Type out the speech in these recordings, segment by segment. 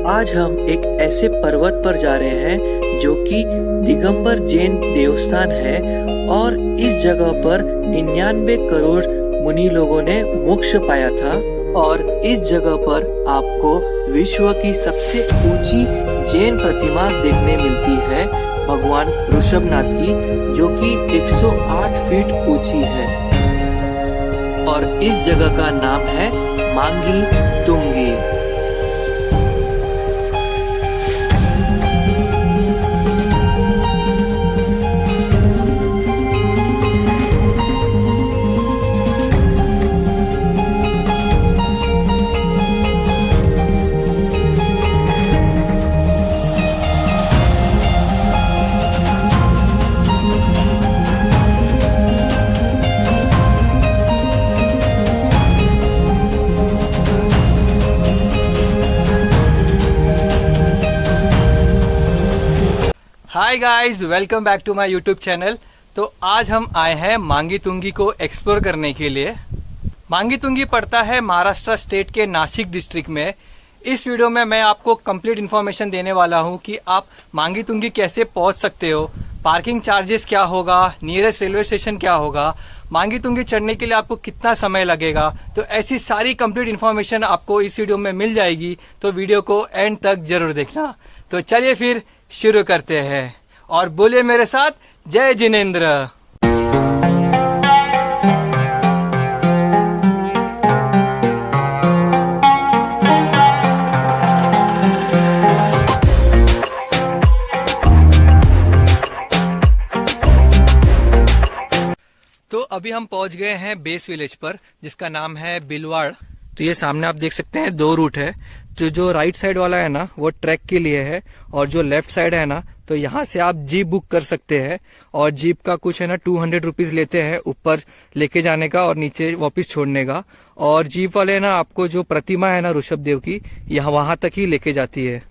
आज हम एक ऐसे पर्वत पर जा रहे हैं जो कि दिगंबर जैन देवस्थान है और इस जगह पर 99 करोड़ मुनि लोगों ने मोक्ष पाया था। और इस जगह पर आपको विश्व की सबसे ऊंची जैन प्रतिमा देखने मिलती है भगवान ऋषभनाथ की, जो कि 108 फीट ऊंची है। और इस जगह का नाम है Mangi Tungi. Hi guys, welcome back to my YouTube channel. तो आज हम आए हैं मांगी तुंगी को एक्सप्लोर करने के लिए। मांगी तुंगी पड़ता है महाराष्ट्र स्टेट के नासिक डिस्ट्रिक्ट में। इस वीडियो में मैं आपको कंप्लीट इन्फॉर्मेशन देने वाला हूं कि आप मांगी तुंगी कैसे पहुंच सकते हो, पार्किंग चार्जेस क्या होगा, नियरेस्ट रेलवे स्टेशन क्या होगा, मांगी तुंगी चढ़ने के लिए आपको कितना समय लगेगा। तो ऐसी सारी कंप्लीट इन्फॉर्मेशन आपको इस वीडियो में मिल जाएगी, तो वीडियो को एंड तक जरूर देखना। तो चलिए फिर शुरू करते हैं और बोलिए मेरे साथ जय जिनेंद्र। तो अभी हम पहुंच गए हैं बेस विलेज पर, जिसका नाम है बिलवाड़। तो ये सामने आप देख सकते हैं दो रूट है। तो जो राइट साइड वाला है ना वो ट्रैक के लिए है, और जो लेफ्ट साइड है ना तो यहाँ से आप जीप बुक कर सकते हैं। और जीप का कुछ है ना 200 रुपीज लेते हैं ऊपर लेके जाने का और नीचे वापस छोड़ने का। और जीप वाले ना आपको जो प्रतिमा है ना ऋषभ देव की, यहाँ वहां तक ही लेके जाती है।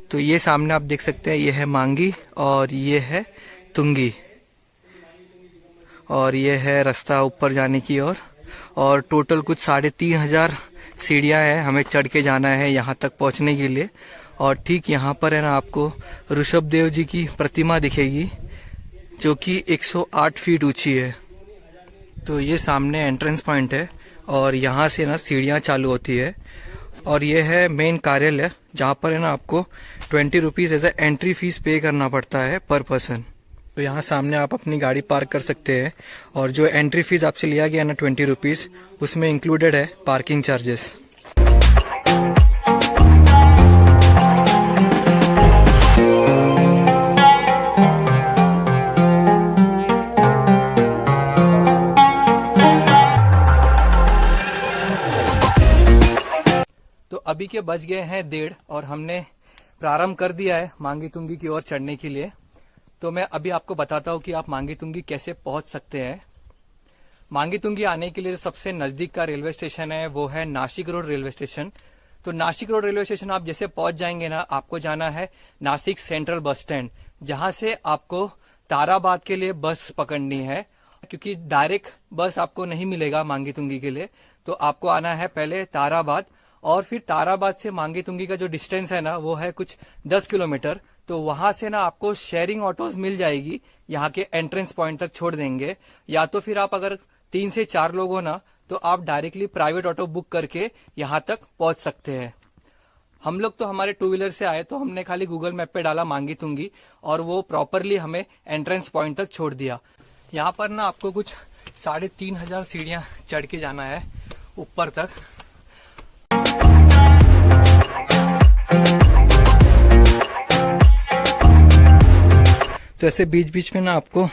तो ये सामने आप देख सकते हैं, ये है मांगी और ये है तुंगी, और ये है रास्ता ऊपर जाने की ओर। और टोटल कुछ 3500 सीढ़ियाँ हैं, हमें चढ़ के जाना है यहाँ तक पहुँचने के लिए। और ठीक यहाँ पर है ना आपको ऋषभ देव जी की प्रतिमा दिखेगी, जो कि 108 फीट ऊंची है। तो ये सामने एंट्रेंस पॉइंट है और यहाँ से ना सीढ़ियाँ चालू होती है। और ये है मेन कार्यालय, जहाँ पर है ना आपको 20 rupees as a entry fee pay करना पड़ता है पर पर्सन। तो यहाँ सामने आप अपनी गाड़ी पार्क कर सकते हैं, और जो एंट्री फीस आपसे लिया गया ना 20 रुपीज, उसमें इंक्लूडेड है पार्किंग चार्जेस। तो अभी के बज गए हैं 1:30 और हमने प्रारंभ कर दिया है मांगी तुंगी की ओर चढ़ने के लिए। तो मैं अभी आपको बताता हूँ कि आप मांगी तुंगी कैसे पहुंच सकते हैं। मांगी तुंगी आने के लिए सबसे नजदीक का रेलवे स्टेशन है वो है नासिक रोड रेलवे स्टेशन। तो नासिक रोड रेलवे स्टेशन आप जैसे पहुंच जाएंगे ना, आपको जाना है नासिक सेंट्रल बस स्टैंड, जहां से आपको ताराबाद के लिए बस पकड़नी है, क्योंकि डायरेक्ट बस आपको नहीं मिलेगा मांगी तुंगी के लिए। तो आपको आना है पहले ताराबाद, और फिर ताराबाद से मांगी तुंगी का जो डिस्टेंस है ना वो है कुछ 10 किलोमीटर। तो वहां से ना आपको शेयरिंग ऑटोज मिल जाएगी, यहाँ के एंट्रेंस पॉइंट तक छोड़ देंगे। या तो फिर आप अगर 3 से 4 लोग हो ना, तो आप डायरेक्टली प्राइवेट ऑटो बुक करके यहाँ तक पहुंच सकते हैं। हम लोग तो हमारे 2 व्हीलर से आए, तो हमने खाली गूगल मैप पे डाला मांगी तुंगी, और वो प्रॉपरली हमें एंट्रेंस पॉइंट तक छोड़ दिया। यहाँ पर ना आपको कुछ 3500 सीढ़ियां चढ़ के जाना है ऊपर तक। तो ऐसे बीच बीच में ना आपको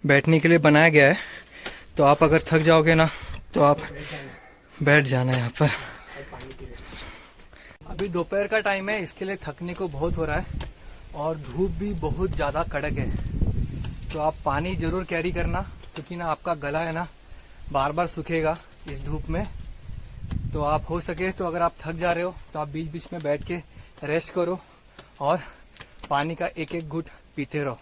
बैठने के लिए बनाया गया है, तो आप अगर थक जाओगे ना तो आप बैठ जाना है यहाँ पर। अभी दोपहर का टाइम है, इसके लिए थकने को बहुत हो रहा है, और धूप भी बहुत ज़्यादा कड़क है। तो आप पानी जरूर कैरी करना, क्योंकि ना आपका गला है ना बार बार सूखेगा इस धूप में। तो आप हो सके तो अगर आप थक जा रहे हो तो आप बीच बीच में बैठ के रेस्ट करो और पानी का एक एक घुट पीते रहो।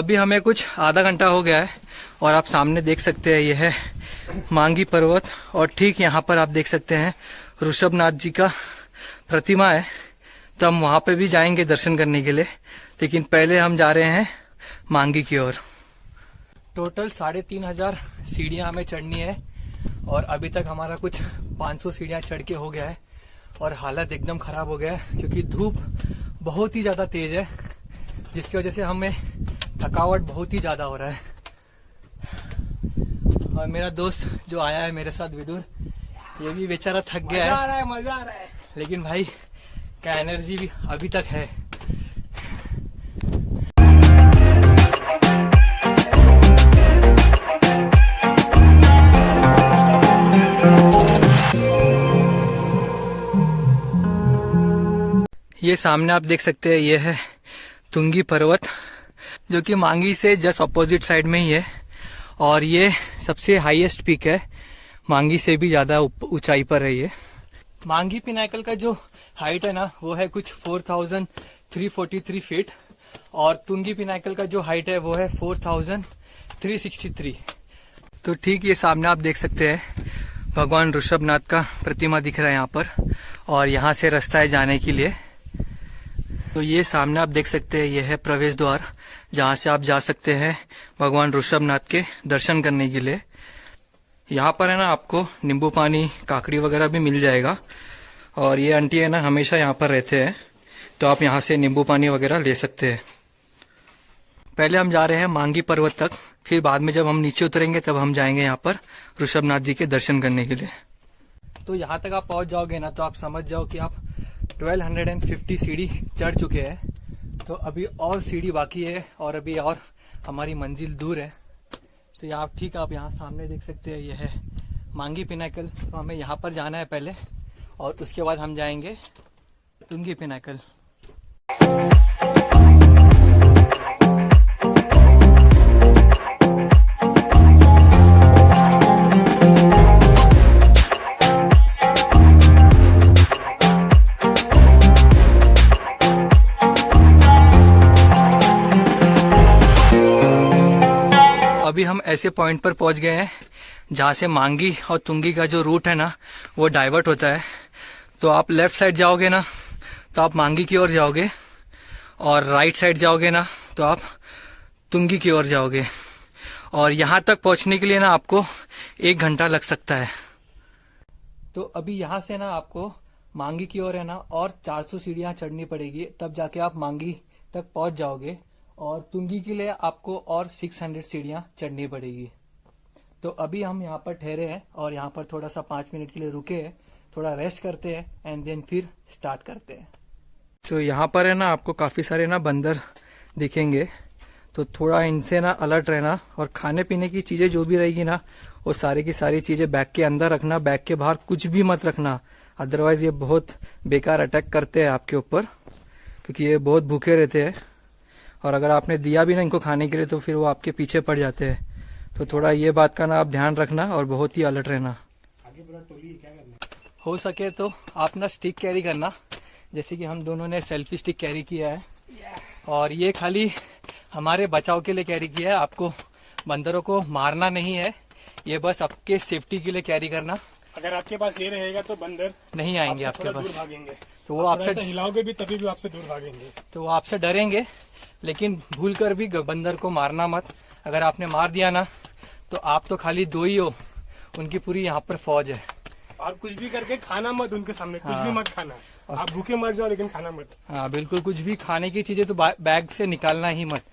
अभी हमें कुछ आधा घंटा हो गया है और आप सामने देख सकते हैं ये है मांगी पर्वत और ठीक यहाँ पर आप देख सकते हैं ऋषभनाथ जी का प्रतिमा है। तो हम वहाँ पे भी जाएंगे दर्शन करने के लिए, लेकिन पहले हम जा रहे हैं मांगी की ओर। टोटल 3500 सीढ़ियाँ हमें चढ़नी है और अभी तक हमारा कुछ 500 सीढ़ियाँ चढ़ के हो गया है और हालत एकदम ख़राब हो गया है क्योंकि धूप बहुत ही ज़्यादा तेज़ है, जिसकी वजह से हमें थकावट बहुत ही ज़्यादा हो रहा है। और मेरा दोस्त जो आया है मेरे साथ विदुर, ये भी बेचारा थक गया है। मजा आ रहा है। लेकिन भाई का एनर्जी भी अभी तक है। ये सामने आप देख सकते हैं ये है तुंगी पर्वत, जो कि मांगी से जस्ट अपोजिट साइड में ही है और ये सबसे हाईएस्ट पीक है, मांगी से भी ज़्यादा ऊंचाई पर है ये। मांगी पिनाकल का जो हाइट है ना वो है कुछ 4343 फीट और तुंगी पिनाकल का जो हाइट है वो है 4363। तो ठीक ये सामने आप देख सकते हैं भगवान ऋषभनाथ का प्रतिमा दिख रहा है यहाँ पर और यहाँ से रास्ता है जाने के लिए। तो ये सामने आप देख सकते हैं ये है प्रवेश द्वार, जहाँ से आप जा सकते हैं भगवान ऋषभनाथ के दर्शन करने के लिए। यहाँ पर है ना आपको नींबू पानी काकड़ी वगैरह भी मिल जाएगा और ये आंटी है ना हमेशा यहाँ पर रहते हैं, तो आप यहाँ से नींबू पानी वगैरह ले सकते हैं। पहले हम जा रहे हैं मांगी पर्वत तक, फिर बाद में जब हम नीचे उतरेंगे तब हम जाएंगे यहाँ पर ऋषभनाथ जी के दर्शन करने के लिए। तो यहाँ तक आप पहुँच जाओगे ना तो आप समझ जाओ कि आप 1250 सीढ़ी चढ़ चुके हैं। तो अभी और सीढ़ी बाकी है और अभी और हमारी मंजिल दूर है। तो यहाँ ठीक आप यहाँ सामने देख सकते हैं ये है मांगी पिनाकल। तो हमें यहाँ पर जाना है पहले और उसके बाद हम जाएंगे तुंगी पिनाकल। अभी हम ऐसे पॉइंट पर पहुंच गए हैं जहाँ से मांगी और तुंगी का जो रूट है ना वो डाइवर्ट होता है। तो आप लेफ्ट साइड जाओगे ना तो आप मांगी की ओर जाओगे और राइट साइड जाओगे ना तो आप तुंगी की ओर जाओगे। और यहाँ तक पहुँचने के लिए ना आपको 1 घंटा लग सकता है। तो अभी यहाँ से ना आपको मांगी की ओर है ना और 400 सीढ़ियाँ चढ़नी पड़ेगी, तब जाके आप मांगी तक पहुँच जाओगे। और तुंगी के लिए आपको और 600 सीढ़ियाँ चढ़नी पड़ेगी। तो अभी हम यहाँ पर ठहरे हैं और यहाँ पर थोड़ा सा 5 मिनट के लिए रुके हैं, थोड़ा रेस्ट करते हैं एंड देन फिर स्टार्ट करते हैं। तो यहाँ पर है ना आपको काफ़ी सारे ना बंदर दिखेंगे, तो थोड़ा इनसे ना अलर्ट रहना और खाने पीने की चीज़ें जो भी रहेगी ना वो सारी की सारी चीज़ें बैग के अंदर रखना, बैग के बाहर कुछ भी मत रखना, अदरवाइज़ ये बहुत बेकार अटैक करते हैं आपके ऊपर, क्योंकि ये बहुत भूखे रहते हैं और अगर आपने दिया भी ना इनको खाने के लिए तो फिर वो आपके पीछे पड़ जाते हैं। तो थोड़ा ये बात का ना आप ध्यान रखना और बहुत ही अलर्ट रहना। हो सके तो आप ना स्टिक कैरी करना, जैसे कि हम दोनों ने सेल्फी स्टिक कैरी किया है और ये खाली हमारे बचाव के लिए कैरी किया है। आपको बंदरों को मारना नहीं है, ये बस आपके सेफ्टी के लिए कैरी करना। अगर आपके पास ये रहेगा तो बंदर नहीं आएंगे आपके पास, दूर भागेंगे। तो वो आपसे हिलाओगे भी तभी भी आपसे दूर भागेंगे, तो वो आपसे डरेंगे। लेकिन भूल कर भी बंदर को मारना मत, अगर आपने मार दिया ना तो आप तो खाली 2 ही हो, उनकी पूरी यहाँ पर फौज है। और कुछ भी करके खाना मत उनके सामने, कुछ भी मत खाना। आप भूखे मर जाओ लेकिन खाना मत। हाँ बिल्कुल, कुछ भी खाने की चीजें तो बैग से निकालना ही मत।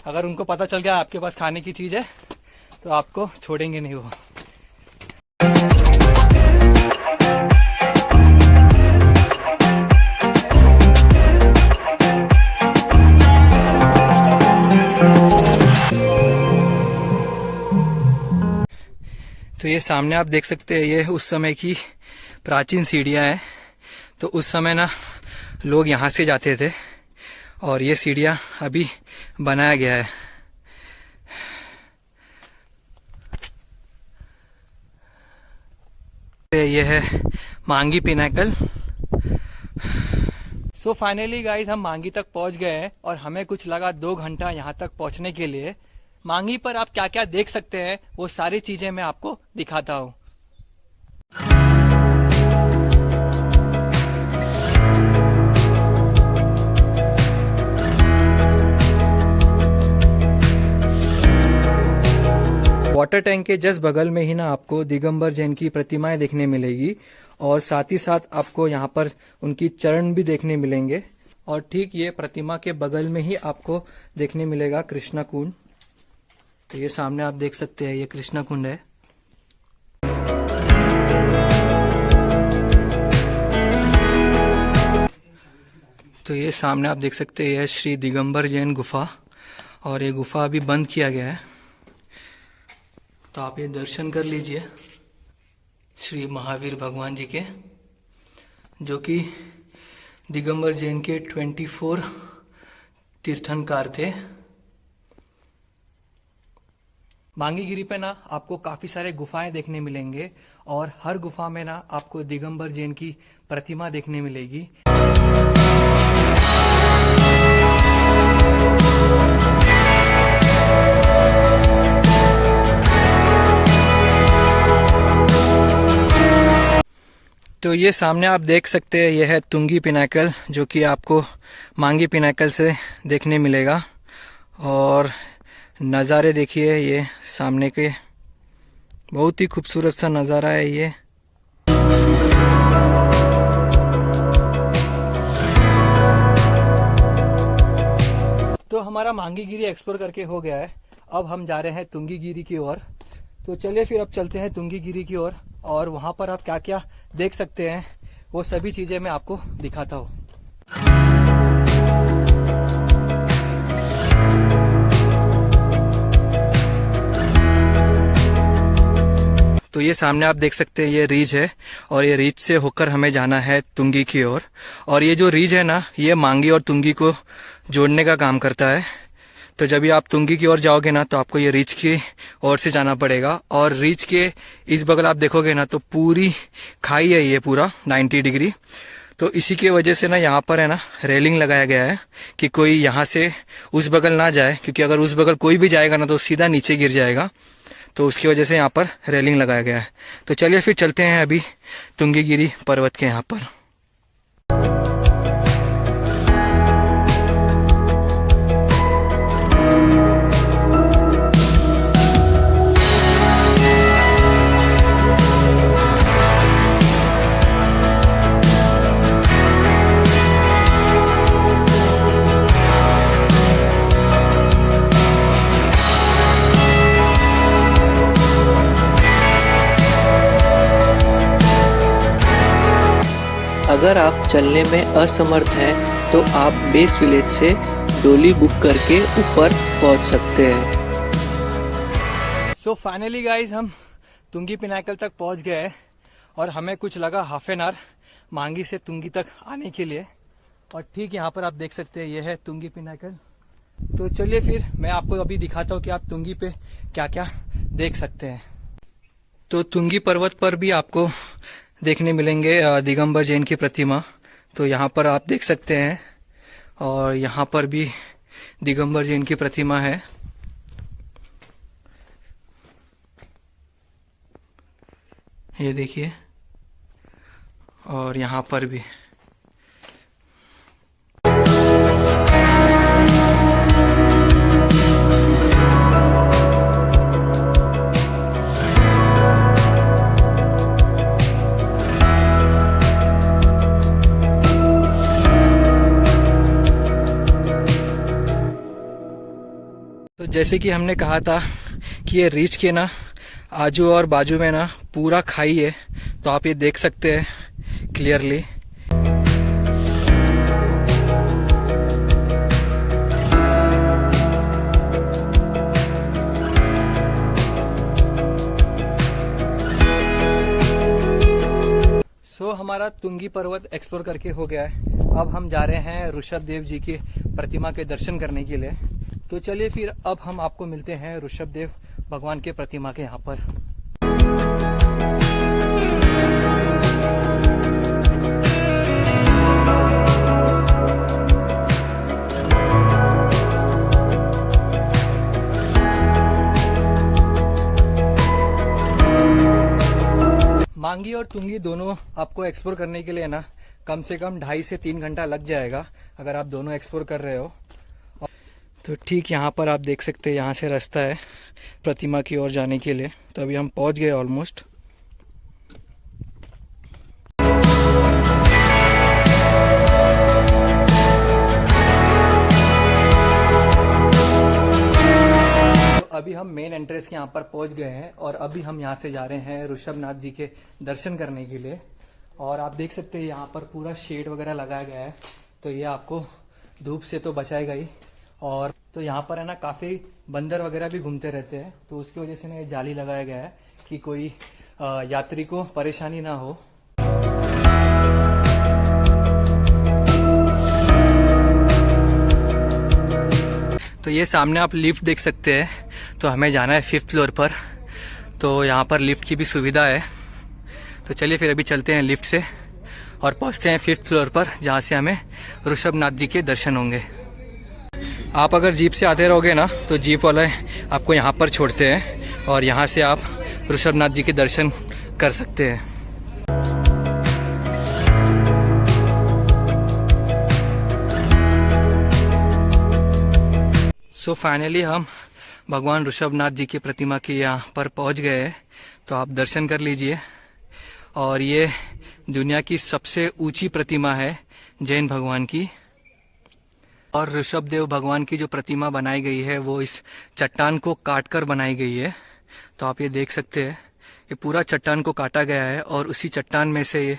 अगर उनको पता चल गया आपके पास खाने की चीज है तो आपको छोड़ेंगे नहीं वो। तो ये सामने आप देख सकते हैं ये उस समय की प्राचीन सीढ़ियाँ हैं। तो उस समय ना लोग यहाँ से जाते थे और ये सीढ़ियाँ अभी बनाया गया है। ये है मांगी पिनाकल। सो फाइनली गाइज हम मांगी तक पहुंच गए हैं और हमें कुछ लगा 2 घंटा यहाँ तक पहुंचने के लिए। मांगी पर आप क्या क्या देख सकते हैं वो सारी चीजें मैं आपको दिखाता हूँ। वाटर टैंक के जस्ट बगल में ही ना आपको दिगंबर जैन की प्रतिमाएं देखने मिलेगी और साथ ही साथ आपको यहाँ पर उनकी चरण भी देखने मिलेंगे। और ठीक ये प्रतिमा के बगल में ही आपको देखने मिलेगा कृष्णा कुंड। तो ये सामने आप देख सकते हैं, ये कृष्णा कुंड है। तो ये सामने आप देख सकते हैं, यह श्री दिगंबर जैन गुफा और ये गुफा अभी बंद किया गया है, तो आप ये दर्शन कर लीजिए श्री महावीर भगवान जी के, जो कि दिगंबर जैन के 24 तीर्थंकर थे। मांगीगिरी पे ना आपको काफी सारे गुफाएं देखने मिलेंगे और हर गुफा में ना आपको दिगंबर जैन की प्रतिमा देखने मिलेगी। तो ये सामने आप देख सकते हैं, यह है तुंगी पिनाकल, जो कि आपको मांगी पिनाकल से देखने मिलेगा। और नज़ारे देखिए, ये सामने के बहुत ही खूबसूरत सा नज़ारा है ये। तो हमारा मांगीगिरी एक्सप्लोर करके हो गया है, अब हम जा रहे हैं तुंगीगिरी की ओर। तो चलिए फिर अब चलते हैं तुंगीगिरी की ओर और वहाँ पर आप क्या क्या देख सकते हैं वो सभी चीज़ें मैं आपको दिखाता हूँ। तो ये सामने आप देख सकते हैं, ये रिज है और ये रिज से होकर हमें जाना है तुंगी की ओर। और ये जो रिज है ना, ये मांगी और तुंगी को जोड़ने का काम करता है। तो जब भी आप तुंगी की ओर जाओगे ना, तो आपको ये रिज की ओर से जाना पड़ेगा। और रिज के इस बगल आप देखोगे ना, तो पूरी खाई है ये पूरा 90 डिग्री। तो इसी की वजह से ना यहाँ पर है ना रेलिंग लगाया गया है कि कोई यहाँ से उस बगल ना जाए, क्योंकि अगर उस बगल कोई भी जाएगा ना तो सीधा नीचे गिर जाएगा। तो उसकी वजह से यहाँ पर रेलिंग लगाया गया है। तो चलिए फिर चलते हैं अभी तुंगीगिरी पर्वत के यहाँ पर। अगर आप चलने में असमर्थ हैं तो आप बेस विलेज से डोली बुक करके ऊपर पहुंच सकते हैं। सो फाइनली गाइज हम तुंगी पिनाकल तक पहुंच गए और हमें कुछ लगा हाफ एन आवर मांगी से तुंगी तक आने के लिए। और ठीक यहाँ पर आप देख सकते हैं, ये है तुंगी पिनाकल। तो चलिए फिर मैं आपको अभी दिखाता हूँ कि आप तुंगी पे क्या क्या देख सकते हैं। तो तुंगी पर्वत पर भी आपको देखने मिलेंगे दिगंबर जैन की प्रतिमा। तो यहाँ पर आप देख सकते हैं, और यहाँ पर भी दिगंबर जैन की प्रतिमा है। ये देखिए, और यहाँ पर भी। तो जैसे कि हमने कहा था कि ये रिज के ना आजू और बाजू में ना पूरा खाई है, तो आप ये देख सकते हैं क्लियरली। सो हमारा तुंगी पर्वत एक्सप्लोर करके हो गया है। अब हम जा रहे हैं ऋषभ देव जी की प्रतिमा के दर्शन करने के लिए। तो चलिए फिर अब हम आपको मिलते हैं ऋषभ देव भगवान के प्रतिमा के यहाँ पर। और तुंगी दोनों आपको एक्सप्लोर करने के लिए ना कम से कम 2.5 से 3 घंटा लग जाएगा अगर आप दोनों एक्सप्लोर कर रहे हो। तो ठीक यहाँ पर आप देख सकते हैं, यहाँ से रास्ता है प्रतिमा की ओर जाने के लिए। तो अभी हम पहुँच गए ऑलमोस्ट। अभी हम मेन एंट्रेंस के यहाँ पर पहुँच गए हैं और अभी हम यहाँ से जा रहे हैं ऋषभनाथ जी के दर्शन करने के लिए। और आप देख सकते हैं यहाँ पर पूरा शेड वगैरह लगाया गया है, तो ये आपको धूप से तो बचाएगा ही। और तो यहाँ पर है ना काफ़ी बंदर वगैरह भी घूमते रहते हैं, तो उसकी वजह से ना ये जाली लगाया गया है कि कोई यात्री को परेशानी ना हो। तो ये सामने आप लिफ्ट देख सकते हैं, तो हमें जाना है 5th फ्लोर पर। तो यहाँ पर लिफ्ट की भी सुविधा है। तो चलिए फिर अभी चलते हैं लिफ्ट से और पहुँचते हैं 5th फ्लोर पर, जहाँ से हमें ऋषभनाथ जी के दर्शन होंगे। आप अगर जीप से आते रहोगे ना तो जीप वाले आपको यहाँ पर छोड़ते हैं और यहाँ से आप ऋषभनाथ जी के दर्शन कर सकते हैं। सो फाइनली हम भगवान ऋषभनाथ जी की प्रतिमा के यहाँ पर पहुँच गए हैं। तो आप दर्शन कर लीजिए। और ये दुनिया की सबसे ऊंची प्रतिमा है जैन भगवान की। और ऋषभदेव भगवान की जो प्रतिमा बनाई गई है वो इस चट्टान को काटकर बनाई गई है। तो आप ये देख सकते हैं, ये पूरा चट्टान को काटा गया है और उसी चट्टान में से ये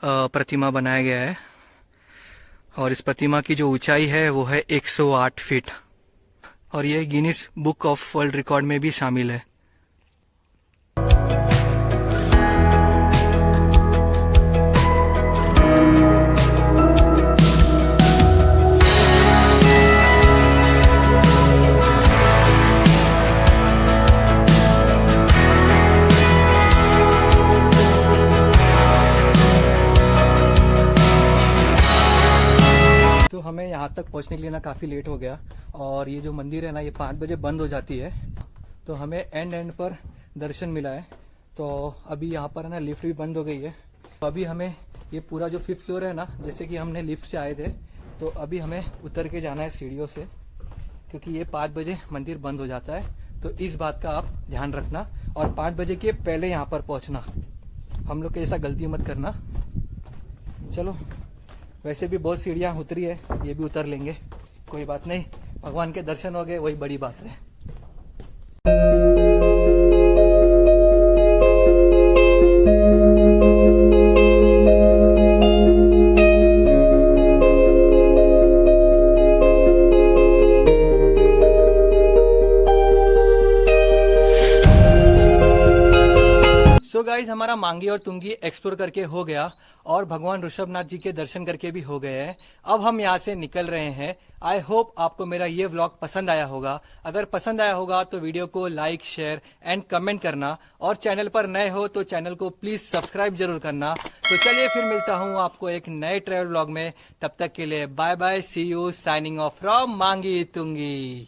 प्रतिमा बनाया गया है। और इस प्रतिमा की जो ऊंचाई है वो है 108 फीट और ये Guinness book of world record में भी शामिल है। हमें यहाँ तक पहुँचने के लिए ना काफ़ी लेट हो गया और ये जो मंदिर है ना ये 5 बजे बंद हो जाती है। तो हमें एंड पर दर्शन मिला है। तो अभी यहाँ पर है ना लिफ्ट भी बंद हो गई है। तो अभी हमें ये पूरा जो 5th फ्लोर है ना, जैसे कि हमने लिफ्ट से आए थे, तो अभी हमें उतर के जाना है सीढ़ियों से, क्योंकि ये 5 बजे मंदिर बंद हो जाता है। तो इस बात का आप ध्यान रखना और 5 बजे के पहले यहाँ पर पहुँचना। हम लोग के ऐसा गलती मत करना। चलो, वैसे भी बहुत सीढ़ियाँ उतरी है, ये भी उतर लेंगे, कोई बात नहीं। भगवान के दर्शन हो गए, वही बड़ी बात है। तो गाइज हमारा मांगी और तुंगी एक्सप्लोर करके हो गया और भगवान ऋषभनाथ जी के दर्शन करके भी हो गए हैं। अब हम यहाँ से निकल रहे हैं। आई होप आपको मेरा ये व्लॉग पसंद आया होगा। अगर पसंद आया होगा तो वीडियो को लाइक, शेयर एंड कमेंट करना और चैनल पर नए हो तो चैनल को प्लीज सब्सक्राइब जरूर करना। तो चलिए फिर मिलता हूँ आपको एक नए ट्रैवल व्लॉग में। तब तक के लिए bye bye, see you, signing off from Mangi Tungi.